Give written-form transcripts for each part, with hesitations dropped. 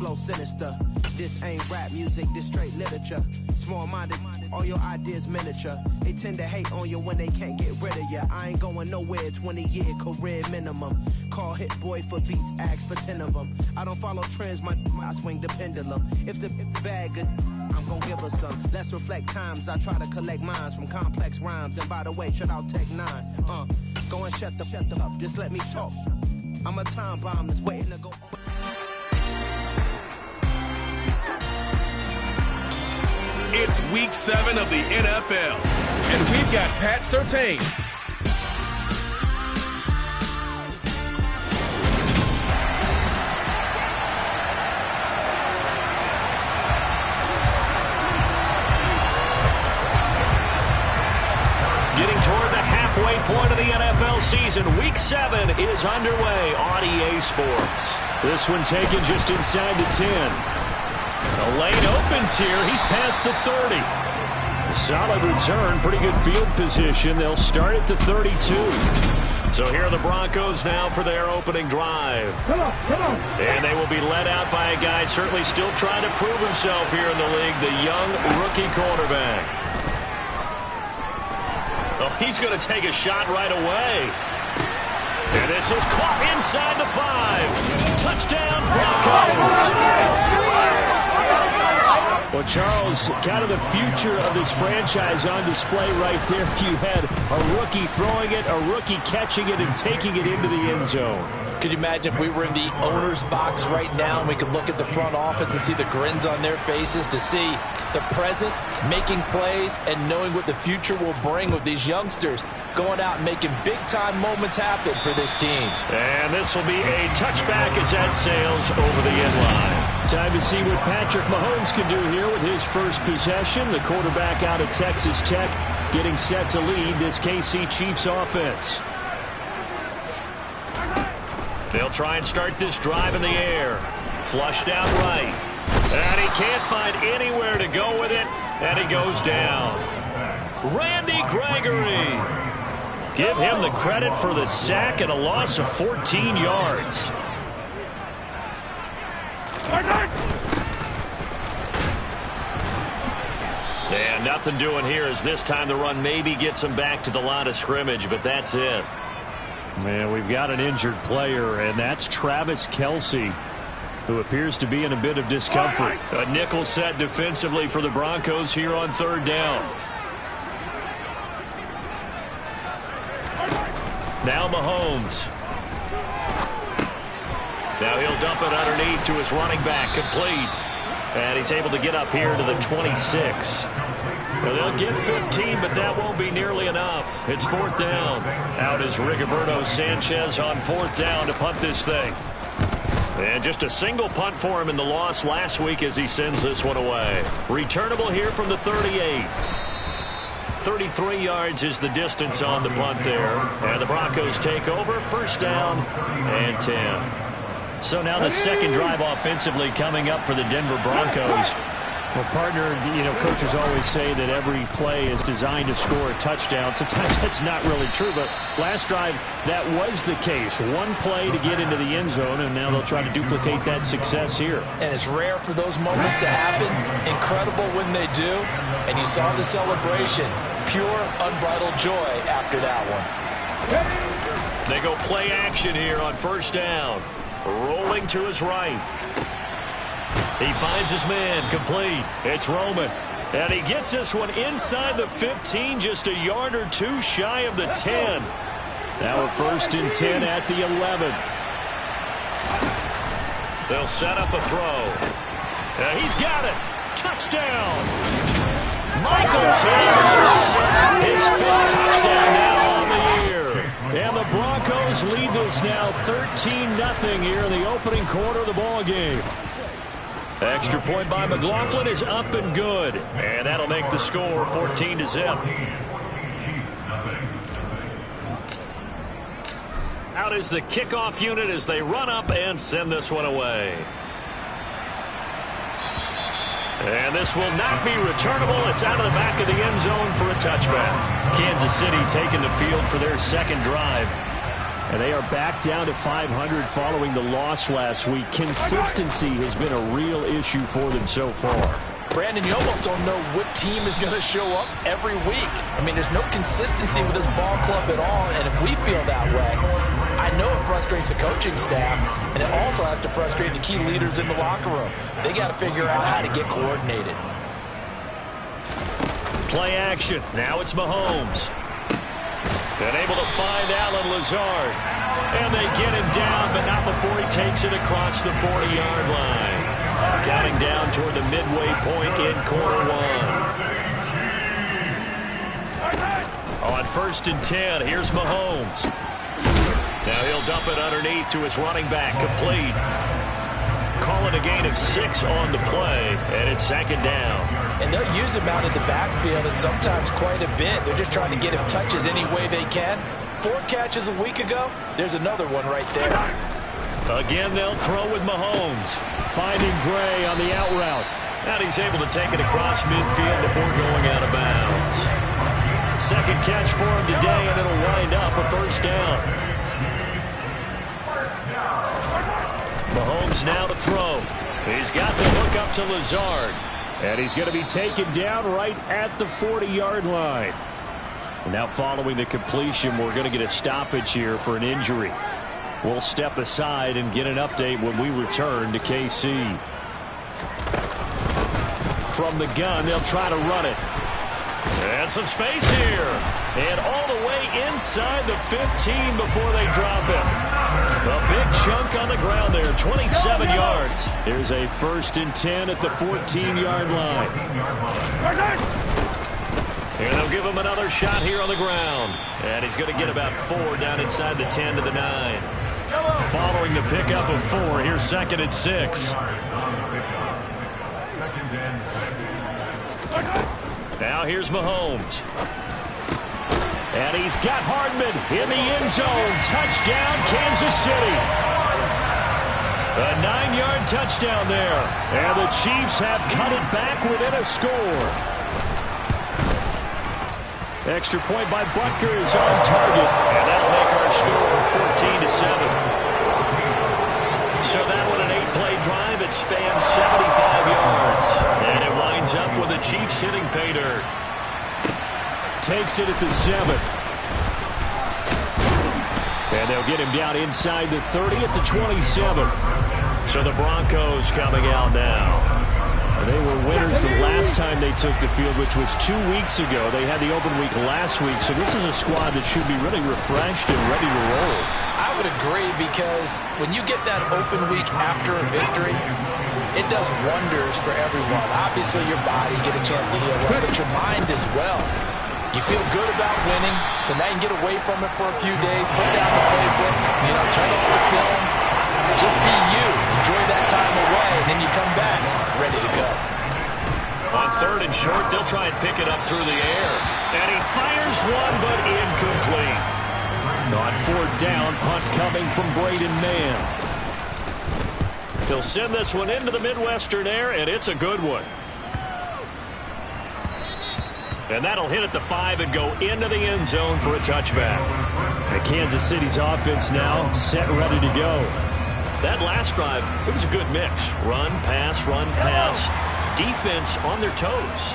Flow sinister. This ain't rap music, this straight literature. Small-minded, all your ideas miniature. They tend to hate on you when they can't get rid of you. I ain't going nowhere, 20-year career minimum. Call Hit Boy for beats, ask for 10 of them. I don't follow trends, I swing the pendulum. If the bag good, I'm gonna give her some. Let's reflect times, I try to collect minds from complex rhymes. And by the way, shout out Tech 9. Go and shut the up, just let me talk. I'm a time bomb that's waiting to go. It's week 7 of the NFL, and we've got Pat Surtain. Getting toward the halfway point of the NFL season, week 7 is underway on EA Sports. This one taken just inside the 10. The lane opens here. He's past the 30. A solid return. Pretty good field position. They'll start at the 32. So here are the Broncos now for their opening drive. Come on. And they will be led out by a guy certainly still trying to prove himself here in the league, the young rookie quarterback. Oh, he's going to take a shot right away. And this is caught inside the 5. Touchdown, Broncos. Well, Charles, kind of the future of this franchise on display right there. You had a rookie throwing it, a rookie catching it, and taking it into the end zone. Could you imagine if we were in the owner's box right now and we could look at the front office and see the grins on their faces, to see the present making plays and knowing what the future will bring with these youngsters going out and making big-time moments happen for this team. And this will be a touchback as that sails over the end line. Time to see what Patrick Mahomes can do here with his first possession. The quarterback out of Texas Tech getting set to lead this KC Chiefs offense. They'll try and start this drive in the air. Flushed out right. And he can't find anywhere to go with it. And he goes down. Randy Gregory. Give him the credit for the sack and a loss of 14 yards. And nothing doing here as this time the run maybe gets him back to the line of scrimmage, but that's it. And we've got an injured player, and that's Travis Kelce, who appears to be in a bit of discomfort. A nickel set defensively for the Broncos here on third down. Now Mahomes. Now he'll dump it underneath to his running back, complete. And he's able to get up here to the 26. Well, they'll get 15, but that won't be nearly enough. It's fourth down. Out is Rigoberto Sanchez on fourth down to punt this thing. And just a single punt for him in the loss last week as he sends this one away. Returnable here from the 38. 33 yards is the distance on the punt there. And the Broncos take over, first down and 10. So now the second drive offensively coming up for the Denver Broncos. Well, partner, coaches always say that every play is designed to score a touchdown. Sometimes that's not really true, but last drive, that was the case. One play to get into the end zone, and now they'll try to duplicate that success here. And it's rare for those moments to happen. Incredible when they do. And you saw the celebration. Pure, unbridled joy after that one. They go play action here on first down. Rolling to his right. He finds his man, complete. It's Roman. And he gets this one inside the 15, just a yard or two shy of the 10. Now a first and 10 at the 11. They'll set up a throw. And he's got it. Touchdown. Michael Thomas. His fifth touchdown now on the year. And the Broncos lead this now 13-0 here in the opening quarter of the ball game. Extra point by McLaughlin is up and good. And that'll make the score 14-0. Out is the kickoff unit as they run up and send this one away. And this will not be returnable. It's out of the back of the end zone for a touchback. Kansas City taking the field for their second drive. And they are back down to 500 following the loss last week. Consistency has been a real issue for them so far. Brandon, you almost don't know what team is going to show up every week. I mean, there's no consistency with this ball club at all, and if we feel that way, I know it frustrates the coaching staff, and it also has to frustrate the key leaders in the locker room. They got to figure out how to get coordinated. Play action. Now it's Mahomes. And able to find Allen Lazard. And they get him down, but not before he takes it across the 40-yard line. Counting down toward the midway point in quarter one. On 1st and 10, here's Mahomes. Now he'll dump it underneath to his running back, complete. Calling a gain of 6 on the play, and it's 2nd down. And they'll use him out in the backfield, and sometimes quite a bit. They're just trying to get him touches any way they can. 4 catches a week ago, there's another one right there. Again, they'll throw with Mahomes. Finding Gray on the out route. And he's able to take it across midfield before going out of bounds. 2nd catch for him today, and it'll wind up a 1st down. Mahomes now to throw. He's got the hook up to Lazard. And he's going to be taken down right at the 40-yard line. And now following the completion, we're going to get a stoppage here for an injury. We'll step aside and get an update when we return to KC. From the gun, they'll try to run it. And some space here. And all the way inside the 15 before they drop him. A big chunk on the ground there, 27 yards. Here's a 1st and 10 at the 14-yard line. And they'll give him another shot here on the ground. And he's going to get about 4 down inside the 10 to the 9. Following the pickup of 4, here's 2nd and 6. Now here's Mahomes. And he's got Hardman in the end zone. Touchdown, Kansas City. A 9-yard touchdown there. And the Chiefs have cut it back within a score. Extra point by Butker is on target. And that'll make our score 14-7. So that one an 8-play drive. It spans 75 yards. And it winds up with the Chiefs hitting pay dirt. Takes it at the 7. And they'll get him down inside the 30 at the 27. So the Broncos coming out now. They were winners the last time they took the field, which was 2 weeks ago. They had the open week last week, so this is a squad that should be really refreshed and ready to roll. I would agree, because when you get that open week after a victory, it does wonders for everyone. Obviously, your body get a chance to heal up, but your mind as well. You feel good about winning, so now you can get away from it for a few days, put down the playbook, turn off the film, just be you. Enjoy that time away, and then you come back ready to go. On 3rd and short, they'll try and pick it up through the air. And he fires one, but incomplete. On 4th down, punt coming from Braden Mann. He'll send this one into the Midwestern air, and it's a good one. And that'll hit at the 5 and go into the end zone for a touchback. And Kansas City's offense now set, ready to go. That last drive, it was a good mix. Run, pass, defense on their toes.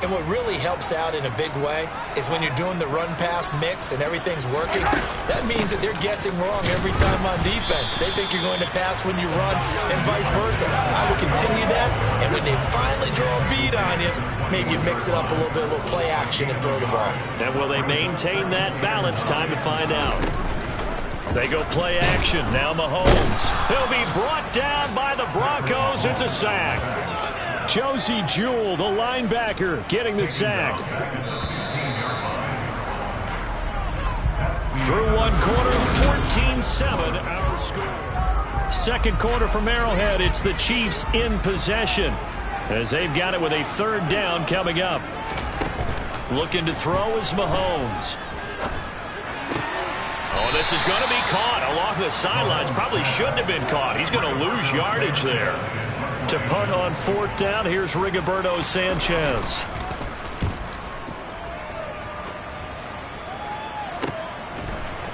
And what really helps out in a big way is when you're doing the run-pass mix and everything's working, that means that they're guessing wrong every time on defense. They think you're going to pass when you run and vice versa. I would continue that, and when they finally draw a bead on you, maybe you mix it up a little bit, a little play action and throw the ball. And will they maintain that balance? Time to find out. They go play action. Now Mahomes. He'll be brought down by the Broncos. It's a sack. Josie Jewell, the linebacker, getting the sack. Through one quarter, 14-7 our score. Second quarter from Arrowhead. It's the Chiefs in possession as they've got it with a 3rd down coming up. Looking to throw is Mahomes. Oh, this is going to be caught along the sidelines. Probably shouldn't have been caught. He's going to lose yardage there. To punt on 4th down, here's Rigoberto Sanchez.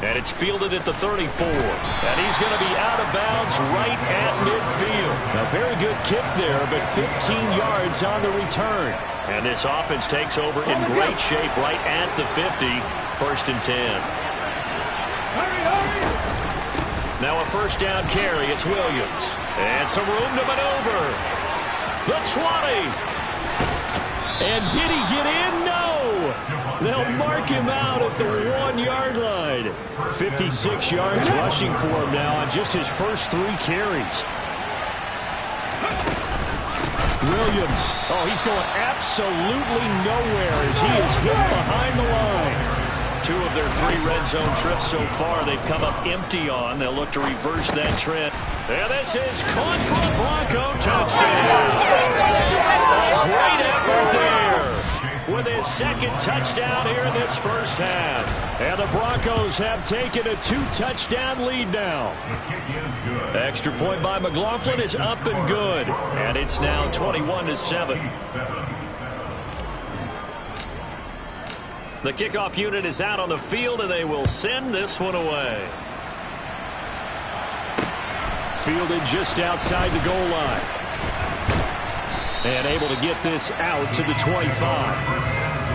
And it's fielded at the 34. And he's going to be out of bounds right at midfield. A very good kick there, but 15 yards on the return. And this offense takes over in great shape right at the 50. 1st and 10. Now a first down carry. It's Williams. And some room to maneuver. The 20. And did he get in? No. They'll mark him out at the 1-yard line. 56 yards rushing for him now on just his first 3 carries. Williams. Oh, he's going absolutely nowhere as he is hit behind the line. 2 of their 3 red zone trips so far they've come up empty on. They'll look to reverse that trend. And this is caught for a Bronco touchdown. A great effort there with his 2nd touchdown here in this first half. And the Broncos have taken a 2-touchdown lead now. Extra point by McLaughlin is up and good. And it's now 21-7. The kickoff unit is out on the field, and they will send this one away. Fielded just outside the goal line. And able to get this out to the 25.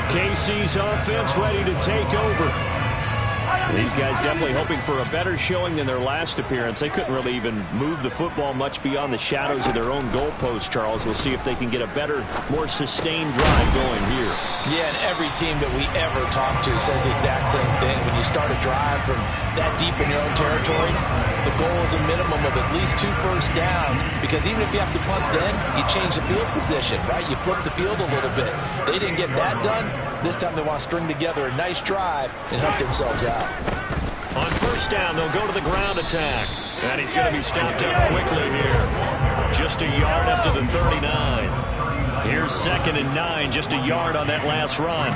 KC's offense ready to take over. These guys definitely hoping for a better showing than their last appearance. They couldn't really even move the football much beyond the shadows of their own goalpost, Charles. We'll see if they can get a better, more sustained drive going here. Yeah, and every team that we ever talk to says the exact same thing. When you start a drive from that deep in your own territory, the goal is a minimum of at least 2 first downs, because even if you have to punt then, you change the field position, right? You flip the field a little bit. They didn't get that done. This time they want to string together a nice drive and help themselves out. On first down, they'll go to the ground attack. And he's going to be stopped up quickly here. Just a yard up to the 39. Here's 2nd and 9, just a yard on that last run.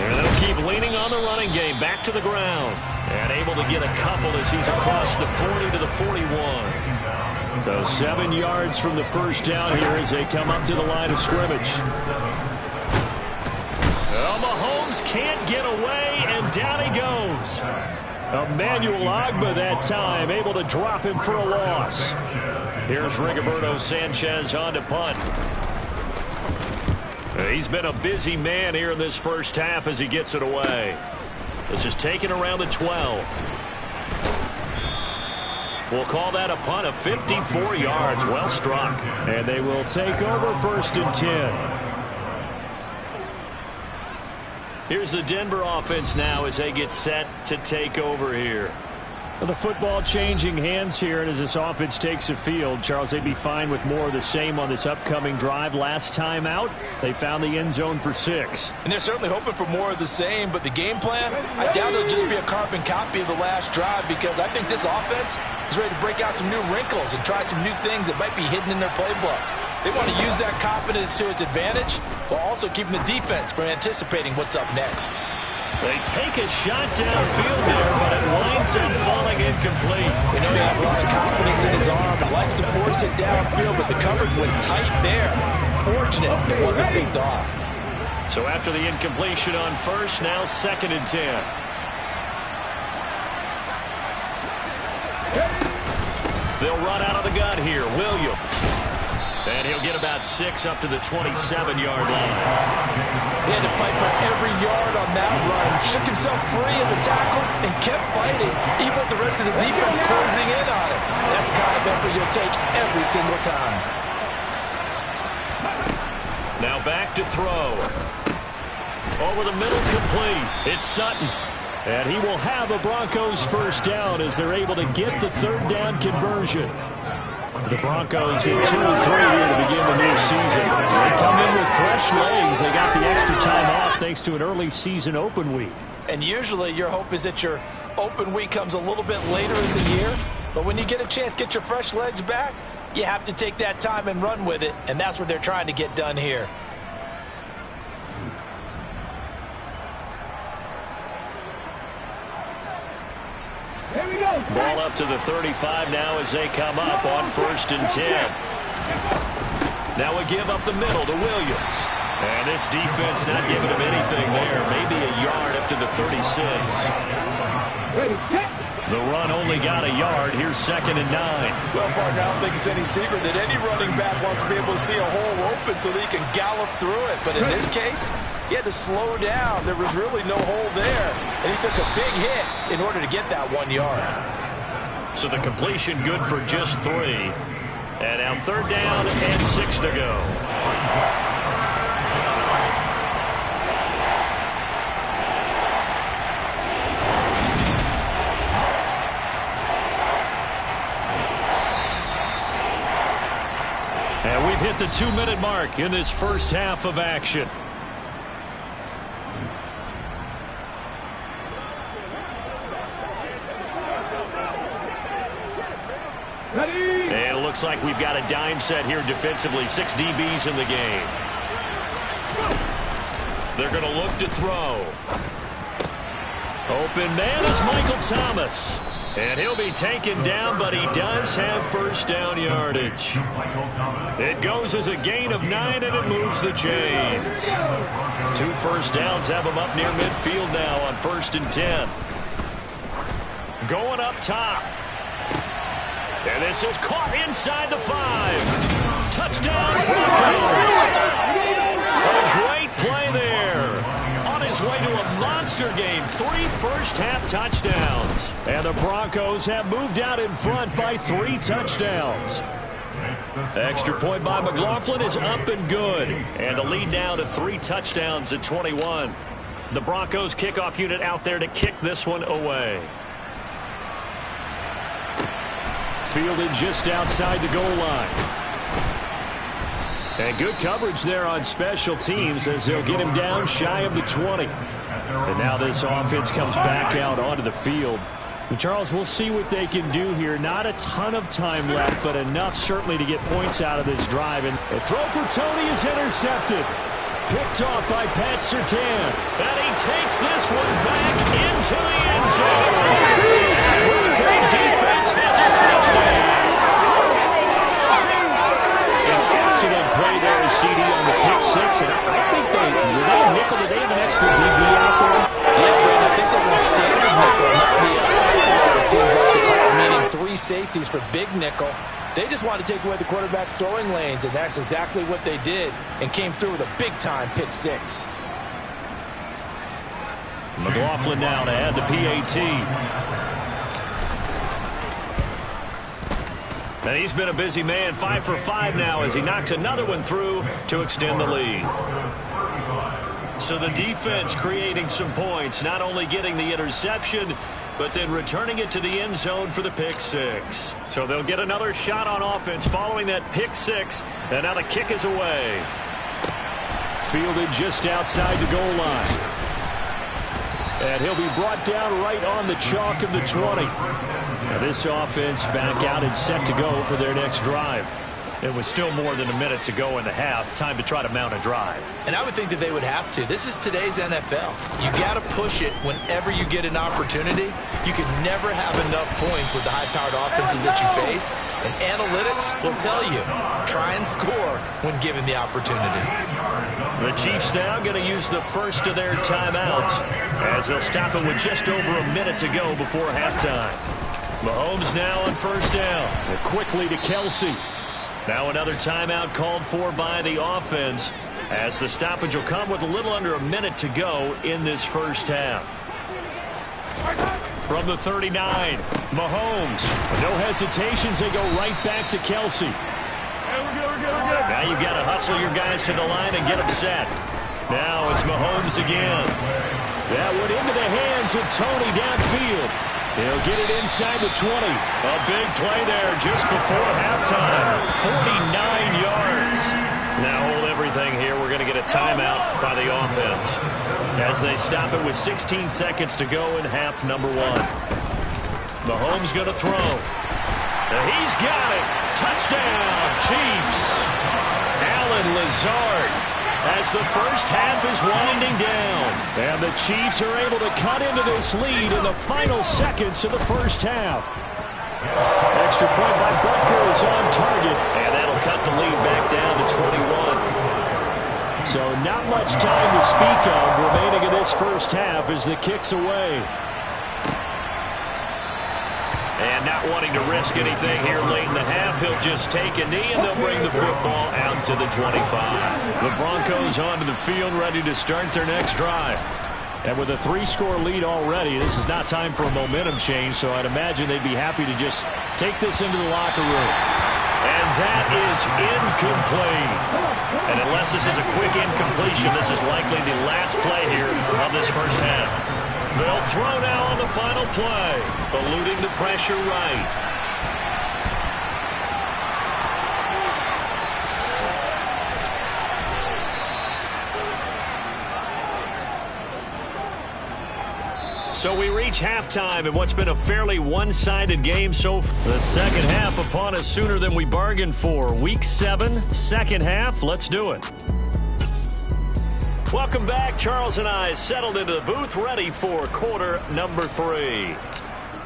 And they'll keep leaning on the running game. Back to the ground. And able to get a couple as he's across the 40 to the 41. So 7 yards from the first down here as they come up to the line of scrimmage. Well, Mahomes can't get away, and down he goes. Emmanuel Ogbah that time, able to drop him for a loss. Here's Rigoberto Sanchez on to punt. He's been a busy man here in this first half as he gets it away. This is taken around the 12. We'll call that a punt of 54 yards. Well struck. And they will take over 1st and 10. Here's the Denver offense now as they get set to take over here. Well, the football changing hands here, and as this offense takes the field, Charles, they'd be fine with more of the same on this upcoming drive. Last time out, they found the end zone for 6. And they're certainly hoping for more of the same, but the game plan, I doubt it'll just be a carbon copy of the last drive, because I think this offense is ready to break out some new wrinkles and try some new things that might be hidden in their playbook. They want to use that confidence to its advantage while also keeping the defense from anticipating what's up next. They take a shot downfield there, but it winds up falling incomplete. You know, he has a lot of confidence in his arm and likes to force it downfield, but the coverage was tight there. Fortunate it wasn't picked off. So after the incompletion on first, now 2nd and 10. They'll run out of the gun here. Williams. And he'll get about 6 up to the 27-yard line. He had to fight for every yard on that run. Shook himself free of the tackle and kept fighting, even with the rest of the defense closing in on him. That's the kind of effort you'll take every single time. Now back to throw. Over the middle, complete. It's Sutton. And he will have a Broncos first down as they're able to get the 3rd down conversion. The Broncos in 2-3 here to begin the new season. They come in with fresh legs. They got the extra time off thanks to an early season open week. And usually your hope is that your open week comes a little bit later in the year. But when you get a chance to get your fresh legs back, you have to take that time and run with it. And that's what they're trying to get done here. Ball up to the 35 now as they come up on 1st and 10. Now we give up the middle to Williams. And this defense not giving him anything there. Maybe a yard up to the 36. The run only got a yard. Here's 2nd and 9. Well, partner, I don't think it's any secret that any running back wants to be able to see a hole open so that he can gallop through it. But in this case, he had to slow down. There was really no hole there. And he took a big hit in order to get that 1 yard. So the completion good for just 3. And now 3rd down and 6 to go. And we've hit the 2-minute mark in this first half of action. And it looks like we've got a dime set here defensively. 6 DBs in the game. They're going to look to throw. Open man is Michael Thomas. And he'll be taken down, but he does have first down yardage. It goes as a gain of 9, and it moves the chains. 2 first downs have him up near midfield now on 1st and 10. Going up top. And this is caught inside the 5. Touchdown, Broncos. A great play there. On his way to a monster game. 3 first-half touchdowns. And the Broncos have moved out in front by 3 touchdowns. Extra point by McLaughlin is up and good. And the lead now to 3 touchdowns at 21. The Broncos kickoff unit out there to kick this one away. Fielded just outside the goal line. And good coverage there on special teams as they'll get him down shy of the 20. And now this offense comes back out onto the field. And Charles, we'll see what they can do here. Not a ton of time left, but enough certainly to get points out of this drive. And the throw for Tony is intercepted. Picked off by Pat Surtain. And he takes this one back into the end zone. Broncos defense has a touchdown. Excellent play there, CD, on the pick 6. And I think they nickel. Did they have an extra DB out there? Yeah, Brad, I think they went standard nickel, not the teams like to call it, meaning 3 safeties for big nickel. They just wanted to take away the quarterback's throwing lanes, and that's exactly what they did, and came through with a big-time pick 6. McLaughlin now to add the PAT. And he's been a busy man, 5 for 5 now as he knocks another one through to extend the lead. So the defense creating some points, not only getting the interception, but then returning it to the end zone for the pick 6. So they'll get another shot on offense following that pick 6, and now the kick is away. Fielded just outside the goal line. And he'll be brought down right on the chalk of the 20. Now this offense back out and set to go for their next drive. It was still more than a minute to go in the half. Time to try to mount a drive. And I would think that they would have to. This is today's NFL. You got to push it whenever you get an opportunity. You can never have enough points with the high-powered offenses that you face. And analytics will tell you, try and score when given the opportunity. The Chiefs now going to use the first of their timeouts as they'll stop it with just over a minute to go before halftime. Mahomes now on first down. And quickly to Kelsey. Now another timeout called for by the offense as the stoppage will come with a little under a minute to go in this first half. From the 39, Mahomes. No hesitations. They go right back to Kelsey. Now you've got to hustle your guys to the line and get them set. Now it's Mahomes again. That went into the hands of Tony downfield. He'll get it inside the 20. A big play there just before halftime. 49 yards. Now hold everything here. We're going to get a timeout by the offense as they stop it with 16 seconds to go in half number 1. Mahomes going to throw. And he's got it. Touchdown, Chiefs. Allen Lazard as the first half is winding down. And the Chiefs are able to cut into this lead in the final seconds of the first half. Extra point by Butker is on target. And that'll cut the lead back down to 21. So not much time to speak of remaining in this first half as the kick's away. And not wanting to risk anything here late in the half, he'll just take a knee and they'll bring the football out to the 25. The Broncos onto the field ready to start their next drive. And with a 3-score lead already, this is not time for a momentum change, so I'd imagine they'd be happy to just take this into the locker room. And that is incomplete. And unless this is a quick incompletion, this is likely the last play here of this first half. They'll throw now on the final play, eluding the pressure right. So we reach halftime in what's been a fairly one-sided game so far. The second half upon us sooner than we bargained for. Week 7, second half. Let's do it. Welcome back. Charles and I settled into the booth ready for quarter number 3.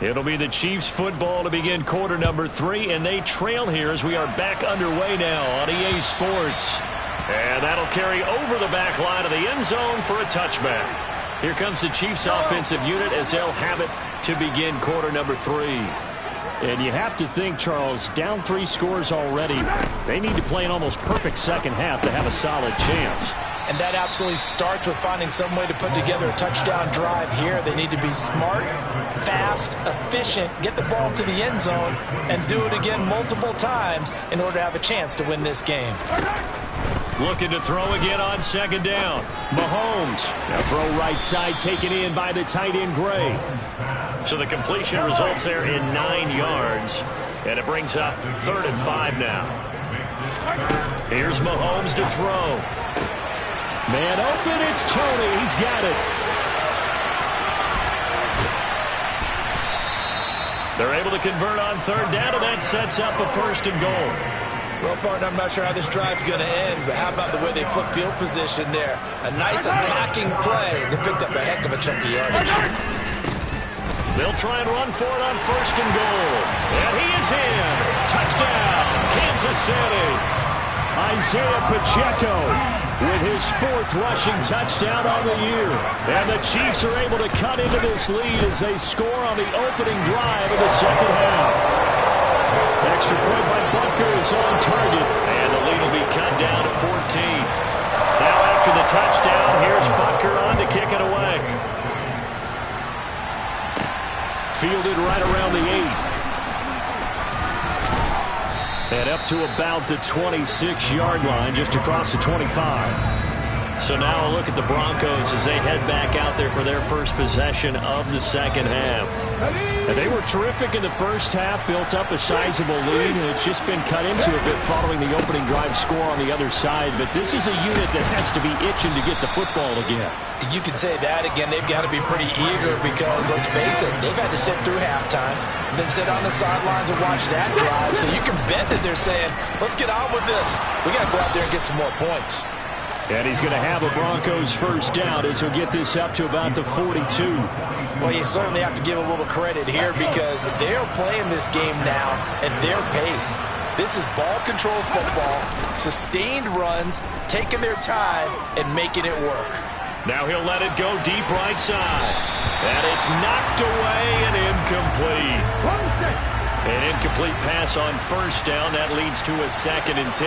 It'll be the Chiefs football to begin quarter number 3, and they trail here as we are back underway now on EA Sports. And that'll carry over the back line of the end zone for a touchback. Here comes the Chiefs offensive unit as they'll have it to begin quarter number 3. And you have to think, Charles, down 3 scores already. They need to play an almost perfect second half to have a solid chance. And that absolutely starts with finding some way to put together a touchdown drive here. They need to be smart, fast, efficient, get the ball to the end zone, and do it again multiple times in order to have a chance to win this game. Looking to throw again on second down. Mahomes. Now throw right side taken in by the tight end Gray. So the completion results there in 9 yards. And it brings up 3rd and 5 now. Here's Mahomes to throw. Man open, it's Tony. He's got it. They're able to convert on 3rd down, and that sets up a 1st and goal. Well, partner, I'm not sure how this drive's going to end, but how about the way they flip field position there? A nice attacking play. They picked up a heck of a chunk of yardage. They'll try and run for it on 1st and goal. And he is in. Touchdown, Kansas City. Isaiah Pacheco with his 4th rushing touchdown on the year. And the Chiefs are able to cut into this lead as they score on the opening drive of the second half. Extra point by Bunker is on target. And the lead will be cut down to 14. Now after the touchdown, here's Bunker on to kick it away. Fielded right around the 8. And up to about the 26-yard line, just across the 25. So now a look at the Broncos as they head back out there for their first possession of the second half. And they were terrific in the first half, built up a sizable lead, and it's just been cut into a bit following the opening drive score on the other side. But this is a unit that has to be itching to get the football again. You could say that again. They've got to be pretty eager because, let's face it, they've had to sit through halftime, then sit on the sidelines and watch that drive. So you can bet that they're saying, let's get on with this. We got to go out there and get some more points. And he's going to have a Broncos first down as he'll get this up to about the 42. Well, you certainly have to give a little credit here because they're playing this game now at their pace. This is ball control football, sustained runs, taking their time, and making it work. Now he'll let it go deep right side. And it's knocked away and incomplete. An incomplete pass on first down. That leads to a 2nd and 10.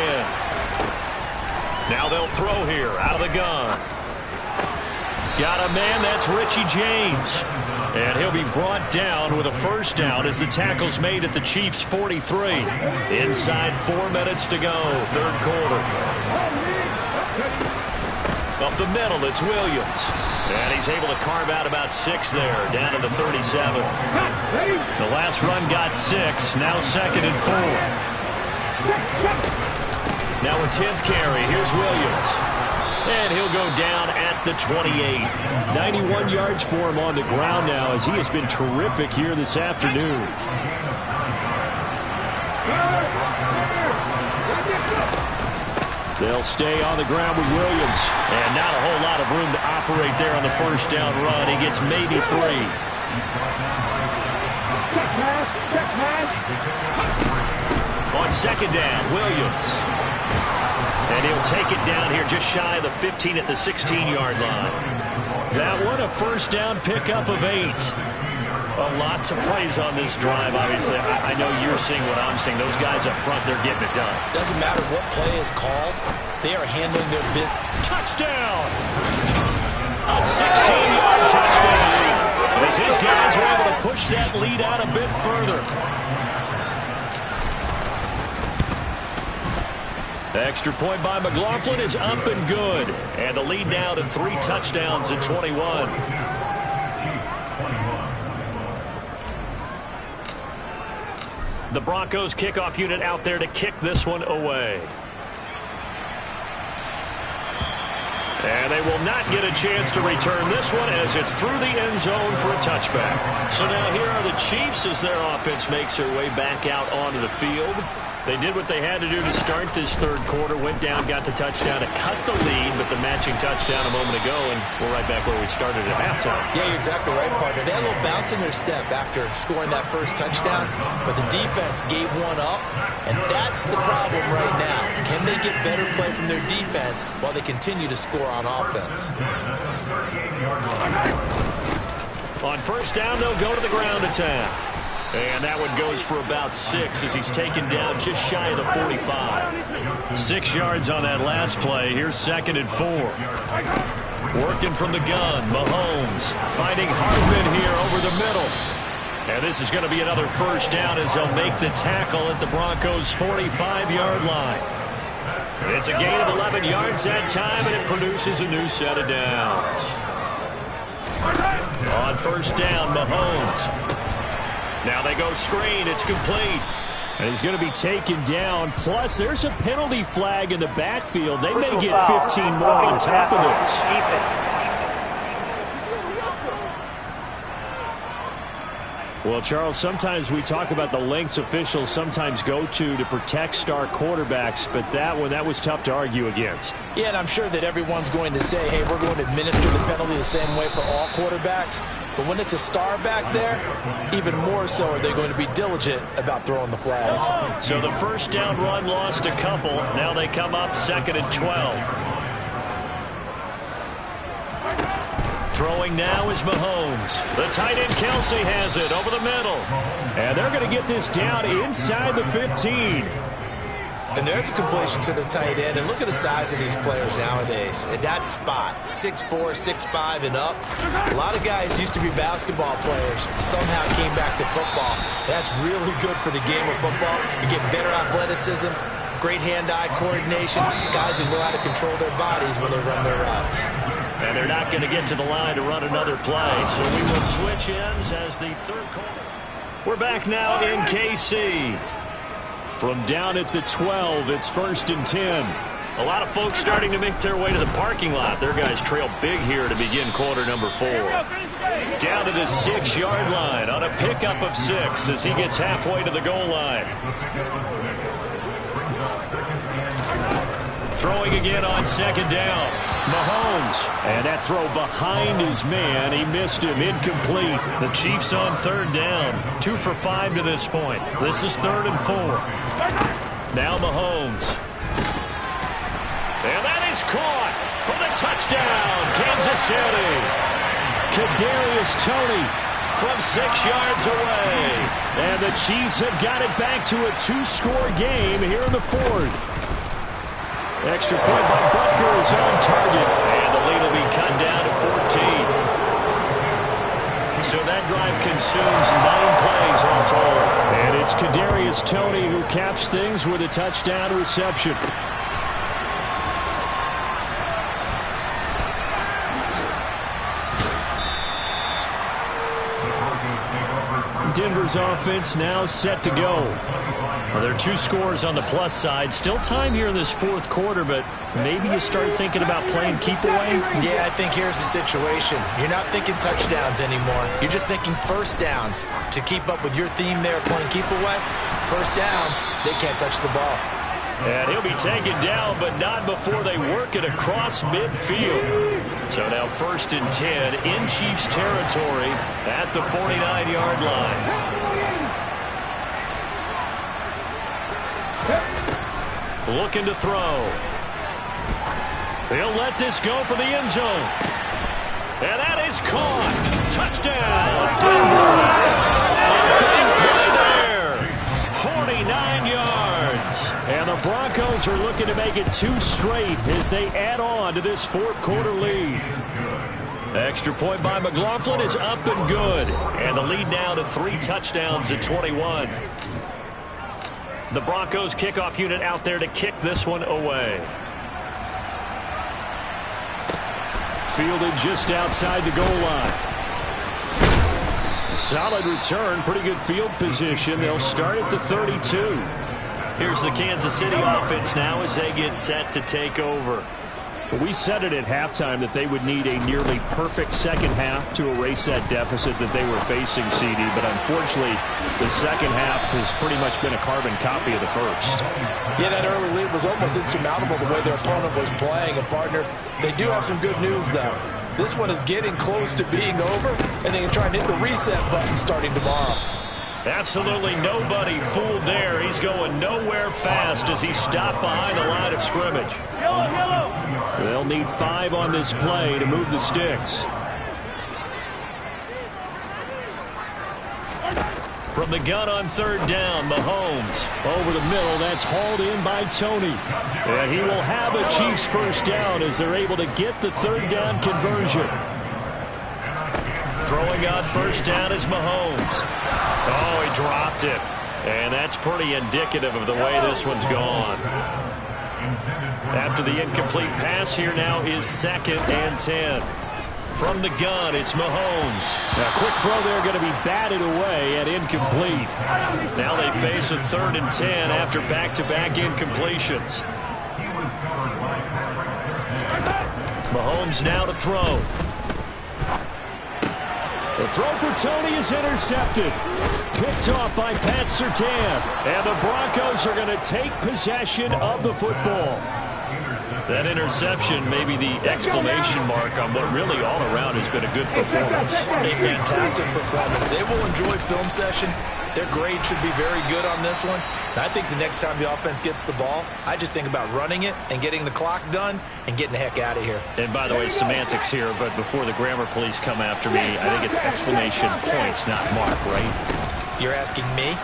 Now they'll throw here out of the gun. Got a man, that's Richie James. And he'll be brought down with a first down as the tackle's made at the Chiefs' 43. Inside 4 minutes to go, 3rd quarter. Up the middle, it's Williams. And he's able to carve out about 6 there, down to the 37. The last run got 6, now 2nd and 4. Now a 10th carry. Here's Williams. And he'll go down at the 28. 91 yards for him on the ground now as he has been terrific here this afternoon. They'll stay on the ground with Williams. And not a whole lot of room to operate there on the first down run. He gets maybe 3. On second down, Williams. And he'll take it down here just shy of the 15 at the 16-yard line. That one a first down pickup of 8. A lot to praise on this drive, obviously. I know you're seeing what I'm seeing. Those guys up front, they're getting it done. Doesn't matter what play is called. They are handling their business. Touchdown! A 16-yard touchdown. As his guys were able to push that lead out a bit further. The extra point by McLaughlin is up and good. And the lead now to 3 touchdowns at 21. The Broncos kickoff unit out there to kick this one away. And they will not get a chance to return this one as it's through the end zone for a touchback. So now here are the Chiefs as their offense makes their way back out onto the field. They did what they had to do to start this third quarter, went down, got the touchdown to cut the lead, but the matching touchdown a moment ago, and we're right back where we started at halftime. Yeah, you're exactly right, partner. They had a little bounce in their step after scoring that first touchdown, but the defense gave one up, and that's the problem right now. Can they get better play from their defense while they continue to score on offense? On first down, they'll go to the ground attack. And that one goes for about 6 as he's taken down just shy of the 45. 6 yards on that last play. Here's 2nd and 4. Working from the gun, Mahomes finding Hardman here over the middle. And this is going to be another first down as they'll make the tackle at the Broncos' 45-yard line. It's a gain of 11 yards that time, and it produces a new set of downs. On first down, Mahomes. Now they go screen. It's complete. And he's going to be taken down. Plus, there's a penalty flag in the backfield. They may get 15 more on top of this. Well, Charles, sometimes we talk about the lengths officials sometimes go to protect star quarterbacks, but that was tough to argue against. Yeah, and I'm sure that everyone's going to say, hey, we're going to administer the penalty the same way for all quarterbacks. But when it's a star back there, even more so are they going to be diligent about throwing the flag. So the first down run lost a couple. Now they come up 2nd and 12. Throwing now is Mahomes. The tight end Kelsey has it over the middle. And they're going to get this down inside the 15. And there's a completion to the tight end. And look at the size of these players nowadays. At that spot, 6'4", 6'5", and up. A lot of guys used to be basketball players, somehow came back to football. That's really good for the game of football. You get better athleticism, great hand-eye coordination, guys who know how to control their bodies when they run their routes. And they're not going to get to the line to run another play. So we will switch ends as the third quarter. We're back now in KC. From down at the 12, it's 1st and 10. A lot of folks starting to make their way to the parking lot. Their guys trail big here to begin quarter number 4. Down to the 6-yard line on a pickup of 6 as he gets halfway to the goal line. Throwing again on 2nd down. Mahomes. And that throw behind his man. He missed him. Incomplete. The Chiefs on 3rd down. 2 for 5 to this point. This is 3rd and 4. Now Mahomes. And that is caught for the touchdown. Kansas City. Kadarius Toney from 6 yards away. And the Chiefs have got it back to a 2-score game here in the 4th. Extra point by Butker is on target. And the lead will be cut down to 14. So that drive consumes 9 plays all told. And it's Kadarius Toney who caps things with a touchdown reception. Denver's offense now set to go. Well, there are 2 scores on the plus side. Still time here in this 4th quarter, but maybe you start thinking about playing keep away? Yeah, I think here's the situation. You're not thinking touchdowns anymore. You're just thinking first downs. To keep up with your theme there, playing keep away, first downs, they can't touch the ball. And he'll be taken down, but not before they work it across midfield. So now 1st and 10 in Chiefs territory at the 49-yard line. Looking to throw. He'll let this go for the end zone. And that is caught. Touchdown, Denver. A big play there. 49 yards. And the Broncos are looking to make it 2 straight as they add on to this fourth quarter lead. Extra point by McLaughlin is up and good. And the lead now to 3 touchdowns at 21. The Broncos kickoff unit out there to kick this one away. Fielded just outside the goal line. Solid return, pretty good field position. They'll start at the 32. Here's the Kansas City offense now as they get set to take over. We said it at halftime that they would need a nearly perfect second half to erase that deficit that they were facing, CD. But unfortunately, the second half has pretty much been a carbon copy of the first. Yeah, that early lead was almost insurmountable the way their opponent was playing. And, partner, they do have some good news, though. This one is getting close to being over, and they can try and hit the reset button starting tomorrow. Absolutely nobody fooled there. He's going nowhere fast as he stopped behind the line of scrimmage. They'll need 5 on this play to move the sticks. From the gun on third down, Mahomes over the middle. That's hauled in by Tony. And he will have a Chiefs first down as they're able to get the third down conversion. Throwing on first down is Mahomes. Oh, he dropped it. And that's pretty indicative of the way this one's gone. After the incomplete pass, here now is 2nd and 10. From the gun, it's Mahomes. A quick throw there going to be batted away and incomplete. Now they face a 3rd and 10 after back-to-back incompletions. Mahomes now to throw. The throw for Tony is intercepted. Picked off by Pat Surtain. And the Broncos are going to take possession of the football. That interception may be the exclamation mark on what really all around has been a good performance. A fantastic performance. They will enjoy film session. Their grade should be very good on this one. And I think the next time the offense gets the ball, I just think about running it and getting the clock done and getting the heck out of here. And by the way, semantics here, but before the grammar police come after me, I think it's exclamation points, not mark, right? You're asking me?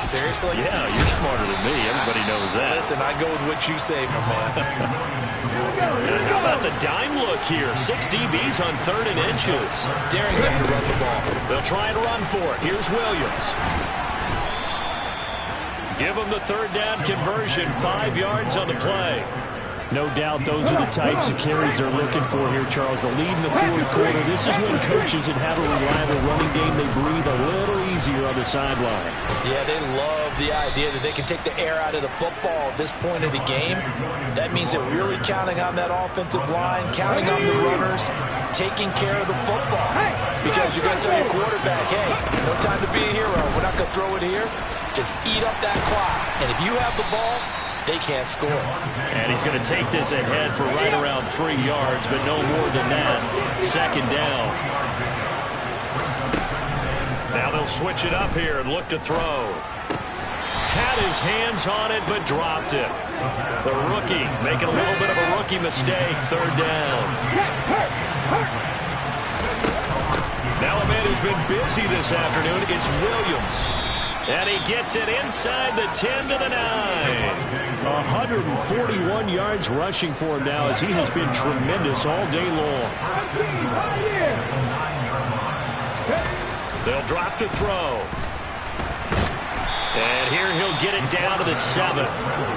Seriously? Yeah, you're smarter than me. Everybody knows that. Listen, I go with what you say, my man. How about the dime look here? 6 DBs on 3rd and inches. Daring them to run the ball. They'll try and run for it. Here's Williams. Give them the 3rd down conversion. 5 yards on the play. No doubt those are the types of carries they're looking for here, Charles. The lead in the fourth quarter. This is when coaches that have a reliable running game, they breathe a little easier on the sideline. Yeah, they love the idea that they can take the air out of the football at this point of the game. That means they're really counting on that offensive line, counting on the runners, taking care of the football. Because you're going to tell your quarterback, hey, no time to be a hero. We're not going to throw it here. Just eat up that clock. And if you have the ball, they can't score. And he's going to take this ahead for right around 3 yards, but no more than that. 2nd down. Now they'll switch it up here and look to throw. Had his hands on it, but dropped it. The rookie making a little bit of a rookie mistake. 3rd down. Now a man who's been busy this afternoon, it's Williams. And he gets it inside the 10 to the 9. 141 yards rushing for him now as he has been tremendous all day long. They'll drop to throw. And here he'll get it down to the 7.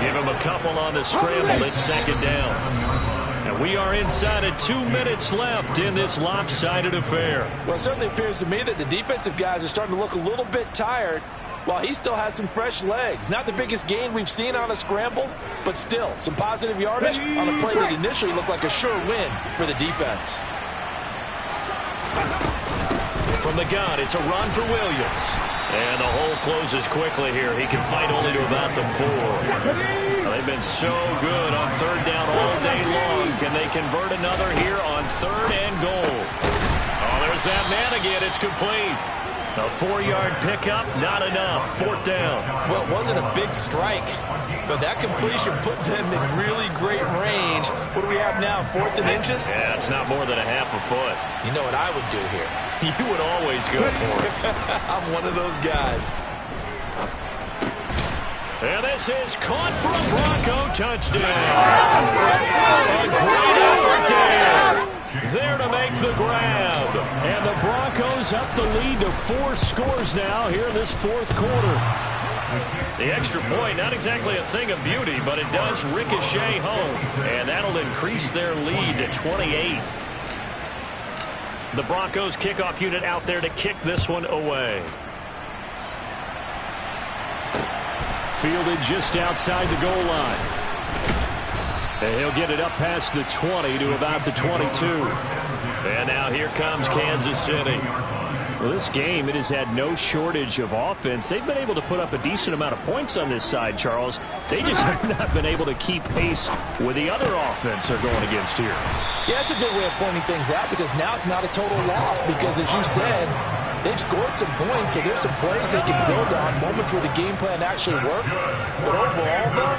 Give him a couple on the scramble. It's 2nd down. And we are inside of 2 minutes left in this lopsided affair. Well, it certainly appears to me that the defensive guys are starting to look a little bit tired, while he still has some fresh legs. Not the biggest gain we've seen on a scramble, but still some positive yardage on a play that initially looked like a sure win for the defense. From the gun, it's a run for Williams. And the hole closes quickly here. He can fight only to about the 4. They've been so good on 3rd down all day long. Can they convert another here on 3rd and goal? Oh, there's that man again. It's complete. A 4-yard pickup, not enough. 4th down. Well, it wasn't a big strike, but that completion put them in really great range. What do we have now, 4th and inches? Yeah, it's not more than a half a foot. You know what I would do here? You would always go for it. I'm one of those guys. And this is caught for a Bronco touchdown. A great effort there. There to make the grab. And the Broncos up the lead to 4 scores now here in this 4th quarter. The extra point, not exactly a thing of beauty, but it does ricochet home. And that'll increase their lead to 28. The Broncos kickoff unit out there to kick this one away. Fielded just outside the goal line. And he'll get it up past the 20 to about the 22. And now here comes Kansas City. Well, this game, it has had no shortage of offense. They've been able to put up a decent amount of points on this side, Charles. They just have not been able to keep pace with the other offense they're going against here. Yeah, it's a good way of pointing things out because now it's not a total loss because, as you said, they've scored some points, so there's some plays they can build on, moments where the game plan actually worked. But overall, though,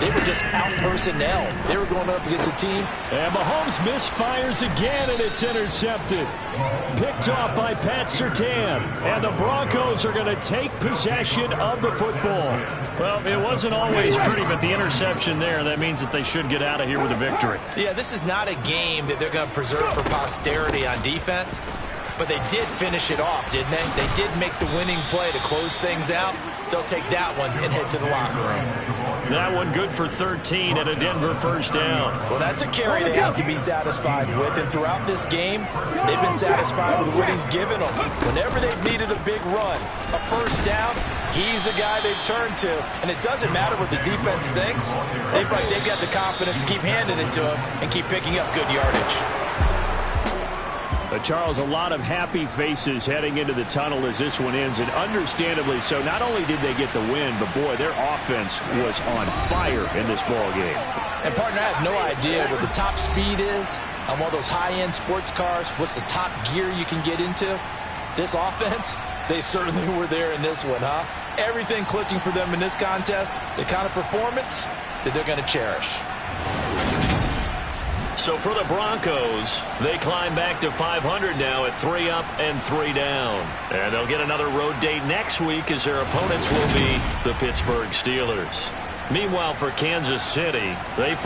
they were just out-personnel. They were going up against a team. And Mahomes misfires again, and it's intercepted. Picked off by Pat Surtain. And the Broncos are going to take possession of the football. Well, it wasn't always pretty, but the interception there, that means that they should get out of here with a victory. Yeah, this is not a game that they're going to preserve for posterity on defense. But they did finish it off, didn't they? They did make the winning play to close things out. They'll take that one and head to the locker room. That one good for 13 and a Denver first down. Well, that's a carry they have to be satisfied with. And throughout this game, they've been satisfied with what he's given them. Whenever they've needed a big run, a first down, he's the guy they've turned to. And it doesn't matter what the defense thinks. They've got the confidence to keep handing it to him and keep picking up good yardage. Charles, a lot of happy faces heading into the tunnel as this one ends, and understandably so. Not only did they get the win, but, boy, their offense was on fire in this ball game. And, partner, I have no idea what the top speed is on one of those high-end sports cars. What's the top gear you can get into? This offense, they certainly were there in this one, huh? Everything clicking for them in this contest, the kind of performance that they're going to cherish. So for the Broncos, they climb back to 500 now at 3 up and 3 down. And they'll get another road date next week as their opponents will be the Pittsburgh Steelers. Meanwhile, for Kansas City, they